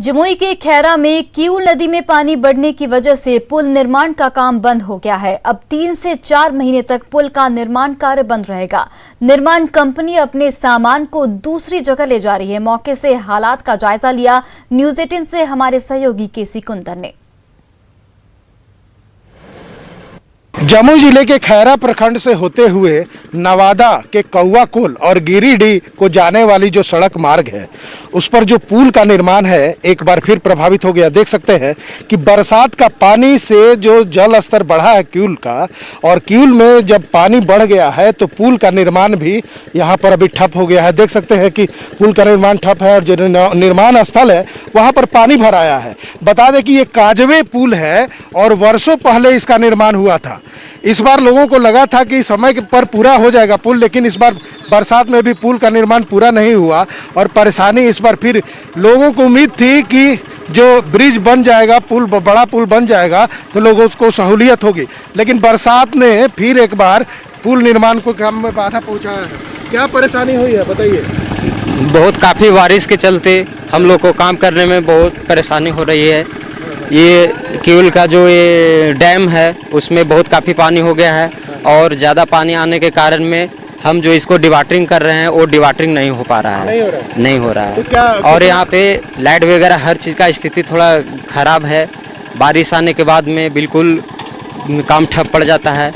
जमुई के खैरा में किऊल नदी में पानी बढ़ने की वजह से पुल निर्माण का काम बंद हो गया है। अब 3 से 4 महीने तक पुल का निर्माण कार्य बंद रहेगा। निर्माण कंपनी अपने सामान को दूसरी जगह ले जा रही है। मौके से हालात का जायजा लिया न्यूज़ 18 से हमारे सहयोगी केसी कुंदन ने। जमुई जिले के खैरा प्रखंड से होते हुए नवादा के कौआकोल और गिरिडीह को जाने वाली जो सड़क मार्ग है उस पर जो पुल का निर्माण है एक बार फिर प्रभावित हो गया। देख सकते हैं कि बरसात का पानी से जो जल स्तर बढ़ा है किऊल का, और किऊल में जब पानी बढ़ गया है तो पुल का निर्माण भी यहाँ पर अभी ठप हो गया है। देख सकते हैं कि पुल का निर्माण ठप है और जो निर्माण स्थल है वहाँ पर पानी भर आया है। बता दें कि ये काजवे पुल है और वर्षों पहले इसका निर्माण हुआ था। इस बार लोगों को लगा था कि समय पर पूरा हो जाएगा पुल, लेकिन इस बार बरसात में भी पुल का निर्माण पूरा नहीं हुआ और परेशानी इस बार फिर लोगों को उम्मीद थी कि जो ब्रिज बन जाएगा, पुल बड़ा पुल बन जाएगा तो लोगों को सहूलियत होगी, लेकिन बरसात ने फिर एक बार पुल निर्माण को काम में बाधा पहुंचाया है। क्या परेशानी हुई है बताइए? बहुत काफ़ी बारिश के चलते हम लोग को काम करने में बहुत परेशानी हो रही है। ये किऊल का जो ये डैम है उसमें बहुत काफ़ी पानी हो गया है और ज़्यादा पानी आने के कारण में हम जो इसको डिवाटरिंग कर रहे हैं वो डिवाटरिंग नहीं हो पा रहा है, नहीं हो रहा है। तो क्या और यहाँ पे लाइट वगैरह हर चीज़ का स्थिति थोड़ा ख़राब है। बारिश आने के बाद में बिल्कुल काम ठप पड़ जाता है।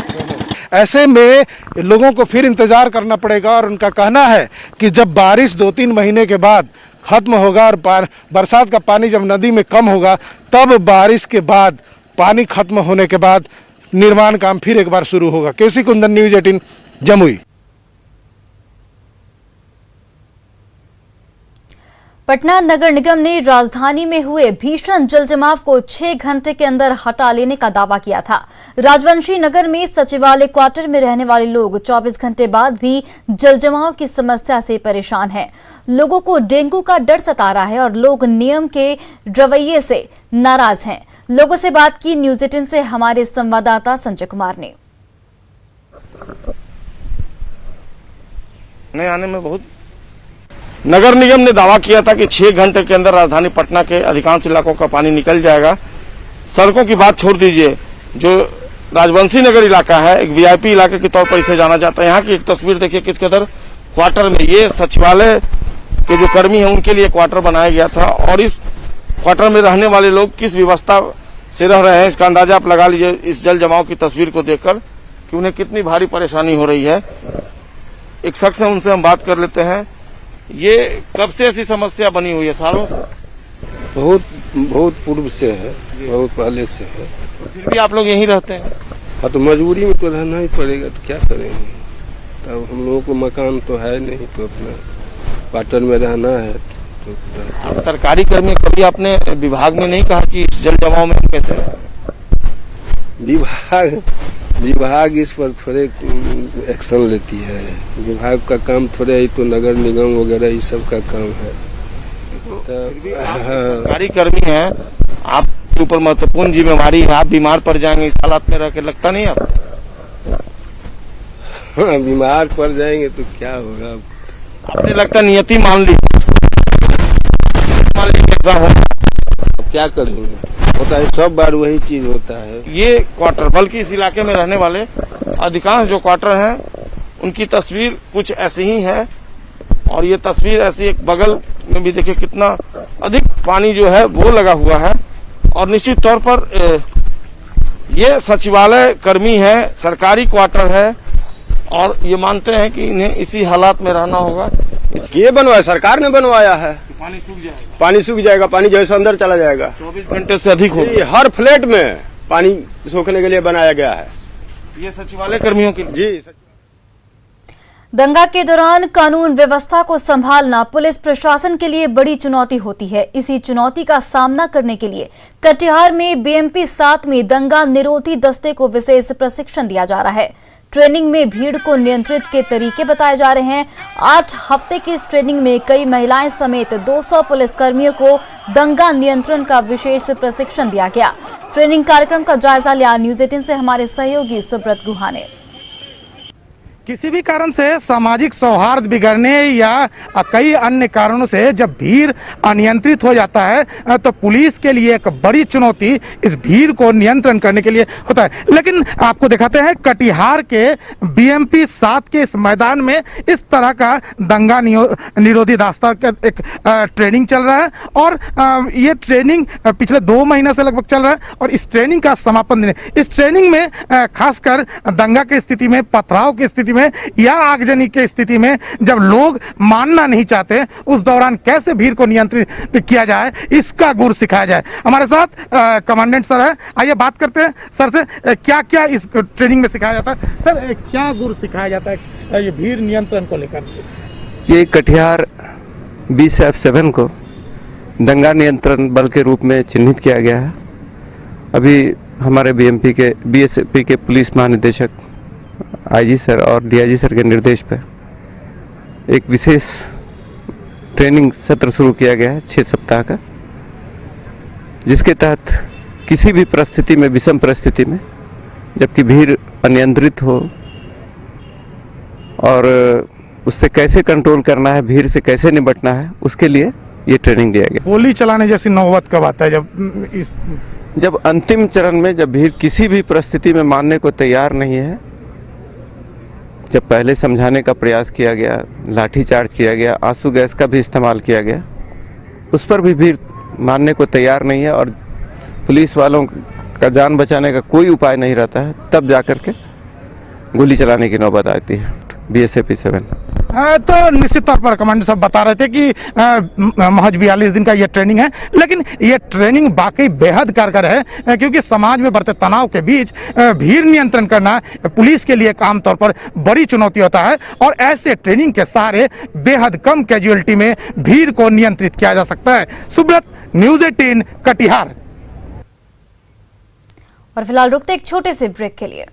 ऐसे में लोगों को फिर इंतजार करना पड़ेगा और उनका कहना है कि जब बारिश 2-3 महीने के बाद खत्म होगा और बरसात का पानी जब नदी में कम होगा तब बारिश के बाद पानी खत्म होने के बाद निर्माण काम फिर एक बार शुरू होगा। केसी कुंदन, न्यूज़ 18 जमुई। पटना नगर निगम ने राजधानी में हुए भीषण जलजमाव को 6 घंटे के अंदर हटा लेने का दावा किया था। राजवंशी नगर में सचिवालय क्वार्टर में रहने वाले लोग 24 घंटे बाद भी जलजमाव की समस्या से परेशान हैं। लोगों को डेंगू का डर सता रहा है और लोग नियम के रवैये से नाराज हैं। लोगों से बात की न्यूज़ 18 से हमारे संवाददाता संजय कुमार ने। आने में बहुत नगर निगम ने दावा किया था कि 6 घंटे के अंदर राजधानी पटना के अधिकांश इलाकों का पानी निकल जाएगा। सड़कों की बात छोड़ दीजिए, जो राजवंशी नगर इलाका है एक वीआईपी इलाके के तौर पर इसे जाना जाता है। यहाँ की एक तस्वीर देखिए किस कदर क्वार्टर में, ये सचिवालय के जो कर्मी हैं उनके लिए क्वार्टर बनाया गया था और इस क्वार्टर में रहने वाले लोग किस व्यवस्था से रह रहे हैं इसका अंदाजा आप लगा लीजिए इस जल जमाव की तस्वीर को देखकर कि उन्हें कितनी भारी परेशानी हो रही है। एक शख्स है, उनसे हम बात कर लेते हैं। ये कब से ऐसी समस्या बनी हुई है? सालों से? बहुत पूर्व से है, बहुत पहले से है। तो फिर भी आप लोग यहीं रहते हैं? हाँ, तो मजबूरी में तो रहना ही पड़ेगा, तो क्या करेंगे। तब हम लोगों को मकान तो है नहीं, तो अपना क्वार्टर में रहना है। तो आप सरकारी कर्मी, कभी आपने विभाग में नहीं कहा कि इस जल जमाव में कैसे? विभाग इस पर थोड़े एक्शन लेती है। विभाग का काम थोड़े ही तो नगर निगम वगैरह इस सब का काम है। सरकारी कर्मी हैं, आपके ऊपर महत्वपूर्ण जिम्मेवारी है। आप बीमार पड़ जाएंगे इस हालात में रह के, लगता नहीं आप? हाँ, बीमार पड़ जाएंगे तो क्या होगा। आपने लगता नियति मान ली ऐसा हो, अब क्या करेंगे, होता है सब बार वही चीज होता है। ये क्वार्टर, बल्कि इस इलाके में रहने वाले अधिकांश जो क्वार्टर हैं उनकी तस्वीर कुछ ऐसी ही है। और ये तस्वीर ऐसी, एक बगल में भी देखिए कितना अधिक पानी जो है वो लगा हुआ है। और निश्चित तौर पर ये सचिवालय कर्मी है, सरकारी क्वार्टर है और ये मानते हैं कि इन्हें इसी हालात में रहना होगा। ये बनवाया, सरकार ने बनवाया है। पानी सूख जाएगा, पानी सूख जाएगा, पानी जैसे अंदर चला जाएगा। 24 घंटे से अधिक होगा। हर फ्लैट में पानी सोखने के लिए बनाया गया है। ये सचिवालय कर्मियों के लिए। जी। दंगा के दौरान कानून व्यवस्था को संभालना पुलिस प्रशासन के लिए बड़ी चुनौती होती है। इसी चुनौती का सामना करने के लिए कटिहार में बीएमपी 7 में दंगा निरोधी दस्ते को विशेष प्रशिक्षण दिया जा रहा है। ट्रेनिंग में भीड़ को नियंत्रित के तरीके बताए जा रहे हैं। 8 हफ्ते की इस ट्रेनिंग में कई महिलाएं समेत 200 पुलिसकर्मियों को दंगा नियंत्रण का विशेष प्रशिक्षण दिया गया। ट्रेनिंग कार्यक्रम का जायजा लिया न्यूज़ 18 से हमारे सहयोगी सुब्रत गुहा ने। किसी भी कारण से सामाजिक सौहार्द बिगड़ने या कई अन्य कारणों से जब भीड़ अनियंत्रित हो जाता है तो पुलिस के लिए एक बड़ी चुनौती इस भीड़ को नियंत्रण करने के लिए होता है। लेकिन आपको दिखाते हैं कटिहार के बीएमपी 7 के इस मैदान में इस तरह का दंगा निरोधी रास्ता का एक ट्रेनिंग चल रहा है और ये ट्रेनिंग पिछले 2 महीने से लगभग चल रहा है और इस ट्रेनिंग का समापन दिन है। इस ट्रेनिंग में खासकर दंगा की स्थिति में, पथराव की स्थिति में या आगजनी की स्थिति में जब लोग मानना नहीं चाहते उस दौरान कैसे भीड़ को नियंत्रित किया जाए इसका गुर सिखाया जाए। हमारे साथ कमांडेंट सर है, आइए बात करते हैं सर से क्या क्या इस ट्रेनिंग में सिखाया जाता है। सर क्या गुर सिखाया जाता है ये भीड़ नियंत्रण को लेकर? ये कटिहार BSF-7 को दंगा नियंत्रण बल के रूप में चिन्हित किया गया है। अभी हमारे BSP के पुलिस महानिदेशक IG सर और DIG सर के निर्देश पर एक विशेष ट्रेनिंग सत्र शुरू किया गया है 6 सप्ताह का, जिसके तहत किसी भी परिस्थिति में, विषम परिस्थिति में, जबकि भीड़ अनियंत्रित हो और उससे कैसे कंट्रोल करना है, भीड़ से कैसे निपटना है, उसके लिए ये ट्रेनिंग दिया गया। गोली चलाने जैसी नौबत कब आता है? जब अंतिम चरण में, जब भीड़ किसी भी परिस्थिति में मानने को तैयार नहीं है, जब पहले समझाने का प्रयास किया गया, लाठीचार्ज किया गया, आंसू गैस का भी इस्तेमाल किया गया, उस पर भी भीड़ मानने को तैयार नहीं है और पुलिस वालों का जान बचाने का कोई उपाय नहीं रहता है, तब जाकर के गोली चलाने की नौबत आती है। BSF-7 तो निश्चित तौर पर कमांडर साहब बता रहे थे कि महज 42 दिन का ये ट्रेनिंग है, लेकिन ये ट्रेनिंग वाकई बेहद कारगर है क्योंकि समाज में बढ़ते तनाव के बीच भीड़ नियंत्रण करना पुलिस के लिए आमतौर पर बड़ी चुनौती होता है और ऐसे ट्रेनिंग के सहारे बेहद कम कैजुअलिटी में भीड़ को नियंत्रित किया जा सकता है। सुब्रत, न्यूज़ 18 कटिहार। और फिलहाल रुकते एक छोटे से ब्रेक के लिए।